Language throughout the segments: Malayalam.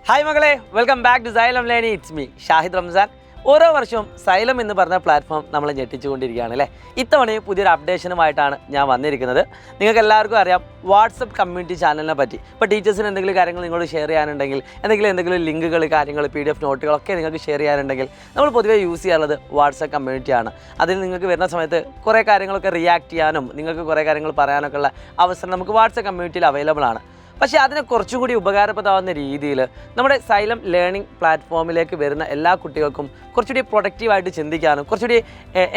ഹായ് മകളെ, welcome back to Xylem learning. It's me Shahid Ramzan. ഓരോ വർഷവും സൈലം എന്ന് പറഞ്ഞ പ്ലാറ്റ്ഫോം നമ്മൾ ഞെട്ടിച്ചുകൊണ്ടിരിക്കുകയാണ് അല്ലേ. ഇത്തവണയും പുതിയൊരു അപ്ഡേഷനുമായിട്ടാണ് ഞാൻ വന്നിരിക്കുന്നത്. നിങ്ങൾക്ക് എല്ലാവർക്കും അറിയാം വാട്സപ്പ് കമ്മ്യൂണിറ്റി ചാനലിനെ പറ്റി. ഇപ്പോൾ ടീച്ചേഴ്സിന് എന്തെങ്കിലും കാര്യങ്ങൾ നിങ്ങളോട് ഷെയർ ചെയ്യാനുണ്ടെങ്കിൽ, എന്തെങ്കിലും ലിങ്കുകൾ, കാര്യങ്ങൾ, PDF നോട്ടുകളൊക്കെ നിങ്ങൾക്ക് ഷെയർ ചെയ്യാനുണ്ടെങ്കിൽ നമ്മൾ പൊതുവേ യൂസ് ചെയ്യാറുള്ളത് വാട്സപ്പ് കമ്മ്യൂണിറ്റിയാണ്. അതിൽ നിങ്ങൾക്ക് വരുന്ന സമയത്ത് കുറേ കാര്യങ്ങളൊക്കെ റിയാക്ട് ചെയ്യാനും നിങ്ങൾക്ക് കുറേ കാര്യങ്ങൾ പറയാനൊക്കെ ഉള്ള അവസരം നമുക്ക് വാട്സപ്പ് കമ്മ്യൂണിറ്റിയിൽ അവൈലബിൾ ആണ്. പക്ഷേ അതിനെ കുറച്ചും കൂടി ഉപകാരപ്രദമാകുന്ന രീതിയിൽ നമ്മുടെ സൈലം ലേണിംഗ് പ്ലാറ്റ്ഫോമിലേക്ക് വരുന്ന എല്ലാ കുട്ടികൾക്കും കുറച്ചുകൂടി പ്രൊഡക്റ്റീവായിട്ട് ചിന്തിക്കാനും കുറച്ചുകൂടി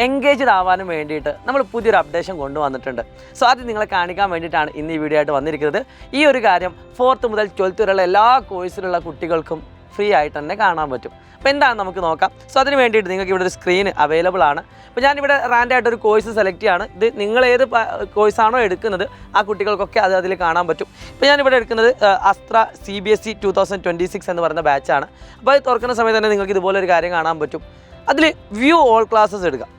എൻഗേജ്ഡ് ആവാനും വേണ്ടിയിട്ട് നമ്മൾ പുതിയൊരു അപ്ഡേഷൻ കൊണ്ടുവന്നിട്ടുണ്ട്. സോ അത് നിങ്ങളെ കാണിക്കാൻ വേണ്ടിയിട്ടാണ് ഇന്ന് ഈ വീഡിയോ ആയിട്ട് വന്നിരിക്കുന്നത്. ഈ ഒരു കാര്യം 4th മുതൽ 12th വരെയുള്ള എല്ലാ കോഴ്സിലുള്ള കുട്ടികൾക്കും ഫ്രീ ആയിട്ട് തന്നെ കാണാൻ പറ്റും. അപ്പോൾ എന്താണ് നമുക്ക് നോക്കാം. സോ അതിന് വേണ്ടിയിട്ട് നിങ്ങൾക്ക് ഇവിടെ ഒരു സ്ക്രീൻ അവൈലബിൾ ആണ്. അപ്പോൾ ഞാനിവിടെ റാൻഡായിട്ടൊരു കോഴ്സ് സെലക്ട് ചെയ്യാണ്. ഇത് നിങ്ങൾ ഏത് കോഴ്സാണോ എടുക്കുന്നത് ആ കുട്ടികൾക്കൊക്കെ അതിൽ കാണാൻ പറ്റും. ഇപ്പോൾ ഞാനിവിടെ എടുക്കുന്നത് അസ്ത്ര CBSE 2026 എന്ന് പറയുന്ന ബാച്ചാണ്. അപ്പോൾ അത് തുറക്കുന്ന സമയത്ത് തന്നെ നിങ്ങൾക്ക് ഇതുപോലെ ഒരു കാര്യം കാണാൻ പറ്റും. അതിൽ വ്യൂ ഓൾ ക്ലാസ്സസ് എടുക്കാം.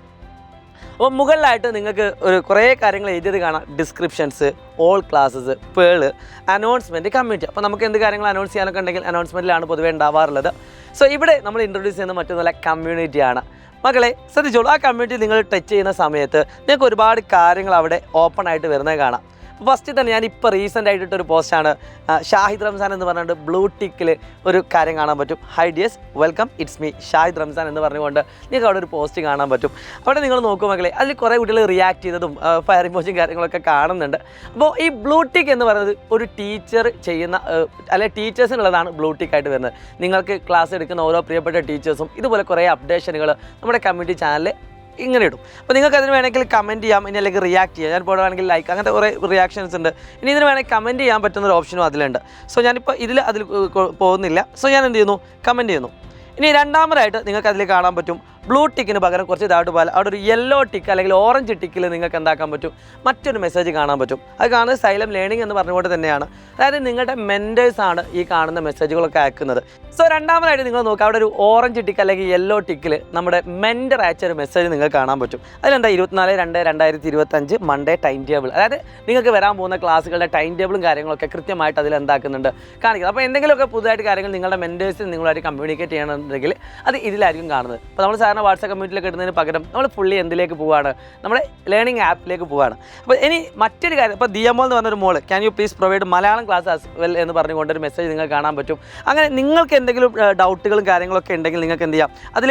അപ്പോൾ മുകളിലായിട്ട് നിങ്ങൾക്ക് കുറേ കാര്യങ്ങൾ എഴുതിയത് കാണാം. Descriptions, all classes, pearl, announcement, community. അപ്പോൾ നമുക്ക് എന്ത് കാര്യങ്ങൾ അനൗൺസ് ചെയ്യാനൊക്കെ ഉണ്ടെങ്കിൽ അനൗൺസ്മെൻറ്റിലാണ് പൊതുവേ ഉണ്ടാവാറുള്ളത്. സോ ഇവിടെ നമ്മൾ ഇൻട്രൊഡ്യൂസ് ചെയ്യുന്ന മറ്റൊന്നുമല്ല, കമ്മ്യൂണിറ്റിയാണ്. മക്കളെ ശ്രദ്ധിച്ചോളൂ, ആ കമ്മ്യൂണിറ്റി നിങ്ങൾ ടച്ച് ചെയ്യുന്ന സമയത്ത് നിങ്ങൾക്ക് ഒരുപാട് കാര്യങ്ങൾ അവിടെ ഓപ്പൺ ആയിട്ട് വരുന്നത് കാണാം. ഫസ്റ്റ് തന്നെ ഞാനിപ്പോൾ റീസെൻ്റ് ആയിട്ടൊരു പോസ്റ്റാണ്, ഷാഹിദ് റംസാൻ എന്ന് പറഞ്ഞുകൊണ്ട് ബ്ലൂ ടിക്കിൽ ഒരു കാര്യം കാണാൻ പറ്റും. Hi dears, welcome, it's me Shahid Ramzan എന്ന് പറഞ്ഞുകൊണ്ട് നിങ്ങൾക്ക് അവിടെ ഒരു പോസ്റ്റ് കാണാൻ പറ്റും. അവിടെ നിങ്ങൾ നോക്കും മക്കളെ, അതിൽ കുറേ കുട്ടികൾ റിയാക്ട് ചെയ്തതും ഫയർ ഇമോജിയും കാര്യങ്ങളൊക്കെ കാണുന്നുണ്ട്. അപ്പോൾ ഈ ബ്ലൂ ടിക്ക് എന്ന് പറയുന്നത് ഒരു ടീച്ചർ ചെയ്യുന്ന അല്ലെങ്കിൽ ടീച്ചേഴ്സിനുള്ളതാണ് ബ്ലൂ ടിക്കായിട്ട് വരുന്നത്. നിങ്ങൾക്ക് ക്ലാസ് എടുക്കുന്ന ഓരോ പ്രിയപ്പെട്ട ടീച്ചേഴ്സും ഇതുപോലെ കുറേ അപ്ഡേഷനുകൾ നമ്മുടെ കമ്മ്യൂണിറ്റി ചാനലിൽ ഇങ്ങനെ ഇടും. അപ്പോൾ നിങ്ങൾക്ക് അതിന് വേണമെങ്കിൽ കമൻറ്റ് ചെയ്യാം, ഇനി അല്ലെങ്കിൽ റിയാക്ട് ചെയ്യാം. ഞാനിപ്പോൾ വേണമെങ്കിൽ ലൈക്ക്, അങ്ങനത്തെ കുറേ റിയാക്ഷൻസ് ഉണ്ട്. ഇനി ഇതിന് വേണമെങ്കിൽ കമൻറ്റ് ചെയ്യാൻ പറ്റുന്നൊരു ഓപ്ഷനും അതിലുണ്ട്. സോ ഞാനിപ്പോൾ അതിൽ പോകുന്നില്ല. സോ ഞാൻ എന്ത് ചെയ്യുന്നു, കമൻറ്റ് ചെയ്യുന്നു. ഇനി രണ്ടാമതായിട്ട് നിങ്ങൾക്ക് അതിൽ കാണാൻ പറ്റും ബ്ലൂ ടിക്കിന് പകരം കുറച്ച് ഇതായിട്ട് പോലെ അവിടെ ഒരു യെല്ലോ ടിക്ക് അല്ലെങ്കിൽ ഓറഞ്ച് ടിക്കിൽ നിങ്ങൾക്ക് എന്താക്കാൻ പറ്റും, മറ്റൊരു മെസ്സേജ് കാണാൻ പറ്റും. അത് കാണുന്നത് സൈലം ലേണിംഗ് എന്ന് പറഞ്ഞുകൊണ്ട് തന്നെയാണ്. അതായത് നിങ്ങളുടെ മെൻറ്റേഴ്സാണ് ഈ കാണുന്ന മെസ്സേജുകളൊക്കെ അയക്കുന്നത്. സോ രണ്ടാമതായിട്ട് നിങ്ങൾ നോക്കുക, അവിടെ ഒരു ഓറഞ്ച് ടിക്ക് അല്ലെങ്കിൽ യെല്ലോ ടിക്കിൽ നമ്മുടെ മെൻറ്റർ അയച്ച ഒരു മെസ്സേജ് നിങ്ങൾക്ക് കാണാൻ പറ്റും. അതിലെന്താ 24/2/2025 മൺഡേ ടൈം ടേബിൾ. അതായത് നിങ്ങൾക്ക് വരാൻ പോകുന്ന ക്ലാസ്സുകളുടെ ടൈം ടേബിളും കാര്യങ്ങളൊക്കെ കൃത്യമായിട്ട് അതിൽ എന്താക്കുന്നുണ്ട്, കാണിക്കുന്നത്. അപ്പോൾ എന്തെങ്കിലുമൊക്കെ പുതുതായിട്ട് കാര്യങ്ങൾ നിങ്ങളുടെ മെൻറ്റേഴ്സിന് നിങ്ങളായിട്ട് കമ്മ്യൂണിക്കേറ്റ് ചെയ്യണമെന്നുണ്ടെങ്കിൽ അത് ഇതിലായിരിക്കും കാണുന്നത്. അപ്പോൾ നമ്മൾ സാധാരണ വാട്സപ്പ് കമ്മ്യൂണിറ്റിയിലേക്ക് ഇടുന്നതിന് പകരം നമ്മൾ ഫുള്ളി എന്തിലേക്ക് പോവുകയാണ്, നമ്മുടെ ലേണിംഗ് ആപ്പിലേക്ക് പോവുകയാണ്. അപ്പോൾ ഇനി മറ്റൊരു കാര്യം, ഇപ്പോൾ DMO എന്ന് പറഞ്ഞൊരു മോള്, can you please provide Malayalam class as well എന്ന് പറഞ്ഞുകൊണ്ടൊരു മെസ്സേജ് നിങ്ങൾക്ക് കാണാൻ പറ്റും. അങ്ങനെ നിങ്ങൾക്ക് എന്തെങ്കിലും ഡൗട്ടുകളും കാര്യങ്ങളൊക്കെ ഉണ്ടെങ്കിൽ നിങ്ങൾക്ക് എന്ത് ചെയ്യാം, അതിൽ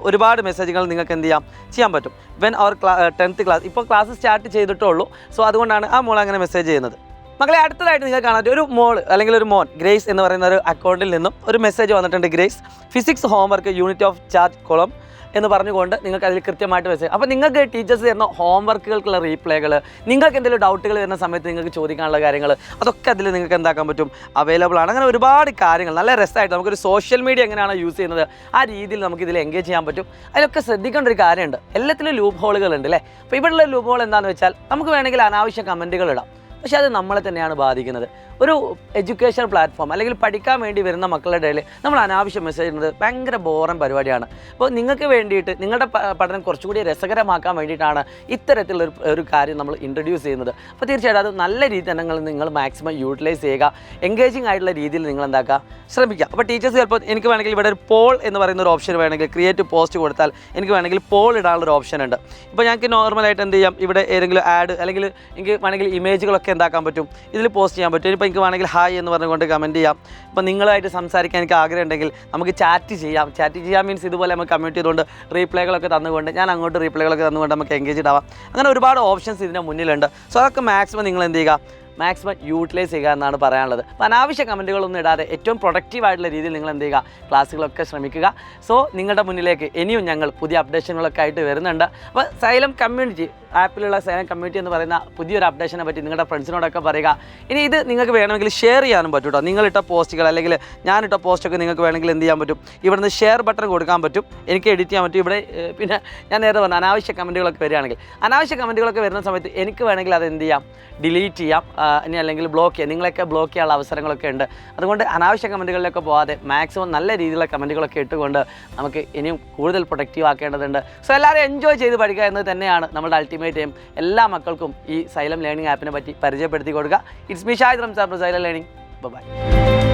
ഒരുപാട് മെസ്സേജുകൾ നിങ്ങൾക്ക് എന്ത് ചെയ്യാൻ പറ്റും. വെൻ അവർ 10th ക്ലാസ്, ഇപ്പോൾ ക്ലാസ് സ്റ്റാർട്ട് ചെയ്തിട്ടേ ഉള്ളൂ. സോ അതുകൊണ്ടാണ് ആ മോൾ അങ്ങനെ മെസ്സേജ് ചെയ്യുന്നത്. മക്കളെ അടുത്തതായിട്ട് നിങ്ങൾ കാണാൻ ഒരു മോൾ അല്ലെങ്കിൽ ഒരു മോൻ, ഗ്രേസ് എന്ന് പറയുന്ന ഒരു അക്കൗണ്ടിൽ നിന്നും ഒരു മെസ്സേജ് വന്നിട്ടുണ്ട്. Grace physics homework unit of charge column എന്ന് പറഞ്ഞുകൊണ്ട് നിങ്ങൾക്ക് അതിൽ കൃത്യമായിട്ട് മെസ്സേജ്. അപ്പോൾ നിങ്ങൾക്ക് ടീച്ചേഴ്സ് തരുന്ന ഹോംവർക്കുകൾക്കുള്ള റീപ്ലേകൾ, നിങ്ങൾക്ക് എന്തെങ്കിലും ഡൗട്ടുകൾ വരുന്ന സമയത്ത് നിങ്ങൾക്ക് ചോദിക്കാനുള്ള കാര്യങ്ങൾ, അതൊക്കെ അതിൽ നിങ്ങൾക്ക് എന്താക്കാൻ പറ്റും, അവൈലബിൾ ആണ്. അങ്ങനെ ഒരുപാട് കാര്യങ്ങൾ നല്ല രസമായിട്ട് നമുക്കൊരു സോഷ്യൽ മീഡിയ എങ്ങനെയാണോ യൂസ് ചെയ്യുന്നത് ആ രീതിയിൽ നമുക്ക് ഇതിൽ എൻഗേജ് ചെയ്യാൻ പറ്റും. അതിലൊക്കെ ശ്രദ്ധിക്കേണ്ട ഒരു കാര്യമുണ്ട്, എല്ലാത്തിലും ലൂപ്പ് ഹോളുകളുണ്ട് അല്ലേ. അപ്പോൾ ഇവിടെയുള്ള ലൂപ്പ് ഹോൾ എന്താണെന്ന് വെച്ചാൽ, നമുക്ക് വേണമെങ്കിൽ അനാവശ്യ കമൻറ്റുകൾ ഇടാം, പക്ഷേ അത് നമ്മളെ തന്നെയാണ് ബാധിക്കുന്നത്. ഒരു എഡ്യൂക്കേഷൻ പ്ലാറ്റ്ഫോം അല്ലെങ്കിൽ പഠിക്കാൻ വേണ്ടി വരുന്ന മക്കളുടെ ഇടയിൽ നമ്മൾ അനാവശ്യം മെസ്സേജ് ഇടുന്നത് ഭയങ്കര ബോറൻ പരിപാടിയാണ്. അപ്പോൾ നിങ്ങൾക്ക് വേണ്ടിയിട്ട് നിങ്ങളുടെ പഠനം കുറച്ചുകൂടി രസകരമാക്കാൻ വേണ്ടിയിട്ടാണ് ഇത്തരത്തിലുള്ള ഒരു കാര്യം നമ്മൾ ഇൻട്രൊഡ്യൂസ് ചെയ്യുന്നത്. അപ്പോൾ തീർച്ചയായിട്ടും അത് നല്ല രീതിയിൽ തന്നെ നിങ്ങൾ മാക്സിമം യൂട്ടിലൈസ് ചെയ്യുക, എൻഗേജിങ് ആയിട്ടുള്ള രീതിയിൽ നിങ്ങൾ എന്താക്കുക, ശ്രമിക്കുക. അപ്പോൾ ടീച്ചേഴ്സ് ചിലപ്പോൾ എനിക്ക് വേണമെങ്കിൽ ഇവിടെ ഒരു പോൾ എന്ന് പറയുന്ന ഒരു ഓപ്ഷൻ വേണമെങ്കിൽ ക്രിയേറ്റ് പോസ്റ്റ് കൊടുത്താൽ എനിക്ക് വേണമെങ്കിൽ പോൾ ഇടാനുള്ളൊരു ഓപ്ഷൻ ഉണ്ട്. ഇപ്പോൾ ഞങ്ങൾക്ക് നോർമലായിട്ട് എന്ത് ചെയ്യാം, ഇവിടെ ഏതെങ്കിലും ആഡ് അല്ലെങ്കിൽ എനിക്ക് വേണമെങ്കിൽ ഇമേജുകളൊക്കെ എന്താക്കാൻ പറ്റും, ഇതിൽ പോസ്റ്റ് ചെയ്യാൻ പറ്റും. ഇപ്പോൾ എനിക്ക് വേണമെങ്കിൽ ഹായ് എന്ന് പറഞ്ഞുകൊണ്ട് കമൻറ്റ് ചെയ്യാം. ഇപ്പോൾ നിങ്ങളായിട്ട് സംസാരിക്കാൻ എനിക്ക് ആഗ്രഹം ഉണ്ടെങ്കിൽ നമുക്ക് ചാറ്റ് ചെയ്യാം. ചാറ്റ് ചെയ്യാൻ മീൻസ് ഇതുപോലെ നമുക്ക് കമ്മ്യൂണിറ്റി ചെയ്തുകൊണ്ട് റീപ്ലൈകളൊക്കെ തന്നുകൊണ്ട് ഞാൻ അങ്ങോട്ട് റീപ്ലൈകളൊക്കെ തന്നുകൊണ്ട് നമുക്ക് എൻഗേജ്ഡ് ആവാം. അങ്ങനെ ഒരുപാട് ഓപ്ഷൻസ് ഇതിൻ്റെ മുന്നിലുണ്ട്. സോ അതൊക്കെ മാക്സിമം നിങ്ങൾ എന്ത് ചെയ്യുക, മാക്സിമം യൂട്ടിലൈസ് ചെയ്യുക എന്നാണ് പറയാനുള്ളത്. അപ്പോൾ അനാവശ്യ കമൻറ്റുകളൊന്നും ഇടാതെ ഏറ്റവും പ്രൊഡക്റ്റീവായിട്ടുള്ള രീതിയിൽ നിങ്ങൾ എന്ത് ചെയ്യുക, ക്ലാസ്സുകളൊക്കെ ശ്രമിക്കുക. സോ നിങ്ങളുടെ മുന്നിലേക്ക് ഇനിയും ഞങ്ങൾ പുതിയ അപ്ഡേഷനുകളൊക്കെ ആയിട്ട് വരുന്നുണ്ട്. അപ്പോൾ സൈലം കമ്മ്യൂണിറ്റി ആപ്പിലുള്ള സൈലം കമ്മ്യൂണിറ്റി എന്ന് പറയുന്ന പുതിയൊരു അപ്ഡേഷനെ പറ്റി നിങ്ങളുടെ ഫ്രണ്ട്സിനോടൊക്കെ പറയുക. ഇനി ഇത് നിങ്ങൾക്ക് വേണമെങ്കിൽ ഷെയർ ചെയ്യാനും പറ്റും കേട്ടോ. നിങ്ങളിട്ട പോസ്റ്റുകൾ അല്ലെങ്കിൽ ഞാനിട്ട പോസ്റ്റൊക്കെ നിങ്ങൾക്ക് വേണമെങ്കിൽ എന്ത് ചെയ്യാൻ പറ്റും, ഇവിടുന്ന് ഷെയർ ബട്ടൺ കൊടുക്കാൻ പറ്റും, എനിക്ക് എഡിറ്റ് ചെയ്യാൻ പറ്റും. ഇവിടെ പിന്നെ ഞാൻ നേരത്തെ പറഞ്ഞ അനാവശ്യ കമൻറ്റുകളൊക്കെ വരികയാണെങ്കിൽ, അനാവശ്യ കമൻറ്റുകളൊക്കെ വരുന്ന സമയത്ത് എനിക്ക് വേണമെങ്കിൽ അത് എന്ത് ചെയ്യാം, ഡിലീറ്റ് ചെയ്യാം, ഇനി അല്ലെങ്കിൽ ബ്ലോക്ക് ചെയ്യാം. നിങ്ങളൊക്കെ ബ്ലോക്ക് ചെയ്യാനുള്ള അവസരങ്ങളൊക്കെ ഉണ്ട്. അതുകൊണ്ട് അനാവശ്യ കമൻറ്റുകളിലൊക്കെ പോകാതെ മാക്സിമം നല്ല രീതിയിലുള്ള കമൻറ്റുകളൊക്കെ ഇട്ടുകൊണ്ട് നമുക്ക് ഇനിയും കൂടുതൽ പ്രൊഡക്റ്റീവ് ആക്കേണ്ടതുണ്ട്. സോ എല്ലാവരും എൻജോയ് ചെയ്ത് പഠിക്കുക എന്നത് തന്നെയാണ് നമ്മുടെ അൾട്ടിമേറ്റ് എയിം. എല്ലാ മക്കൾക്കും ഈ സൈലം ലേണിംഗ് ആപ്പിനെ പറ്റി പരിചയപ്പെടുത്തി കൊടുക്കുക. It's me Shahid Ramzan, Xylem learning. By.